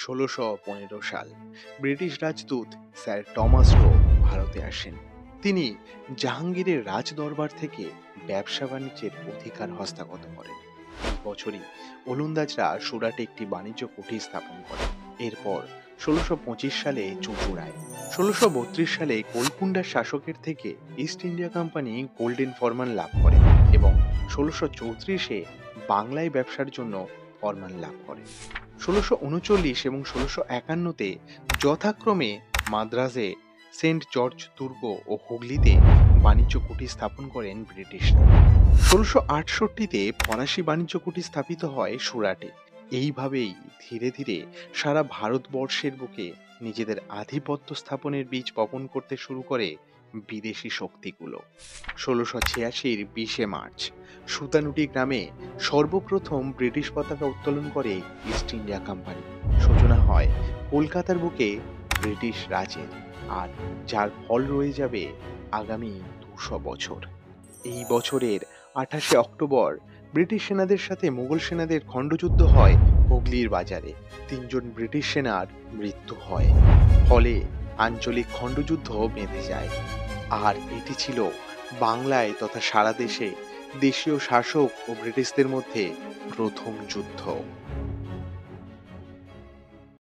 1615 সাল British Rajdoot sir Thomas লো ভারতে আসেন। তিনি জাহাঙ্গীরের রাজদরবার থেকে ব্যবসা বাণিজ্যের অধিকার হস্তগত করেন। এই বছরই ওলন্দাজরা সুরাটে একটি বাণিজ্য কুঠি স্থাপন করে। এরপর 1625 সালে চুঁচুড়ায়, 1632 সালে গোলকুন্ডার শাসকের থেকে ইস্ট ইন্ডিয়া কোম্পানি গোল্ডেন ফরমান লাভ করে এবং 1634-এ বাংলায় ব্যবসার জন্য ফরমান লাভ করে। 1639 এবং 1651-তে যথাক্রমে মাদ্রাজে, সেন্ট জর্জ দুর্গ ও হুগলিতে বাণিজ্য কুঠি স্থাপন করেন ব্রিটিশরা। 1668-তে ফরাসি বাণিজ্য কুঠি স্থাপিত হয় সুরাটে। এইভাবেই ধীরে ধীরে সারা ভারতবর্ষের বুকে নিজেদের আধিপত্য স্থাপনের বীজ বপন করতে শুরু করে বিদেশি শক্তিগুলো। 1686-র 20শে মার্চ সুতানুটি গ্রামে সর্বপ্রথম ব্রিটিশ পতাকা উত্তোলন করে ইস্ট ইন্ডিয়া কোম্পানি। সূচনা হয় কলকাতার বুকে ব্রিটিশ রাজের, আর যার ফল রয়ে যাবে আগামী 200 বছর। এই বছরের 28শে অক্টোবর ব্রিটিশ সেনাদের সাথে মুঘল সেনাদের খণ্ডযুদ্ধ হয় হুগলির বাজারে। 3 জন ব্রিটিশ সেনার মৃত্যু হয়, ফলে আঞ্চলিক খণ্ডযুদ্ধ বেঁধে যায়। আর এটি ছিল বাংলায় তথা সারা দেশে দেশীয় শাসক ও ব্রিটিশদের মধ্যে প্রথম যুদ্ধ।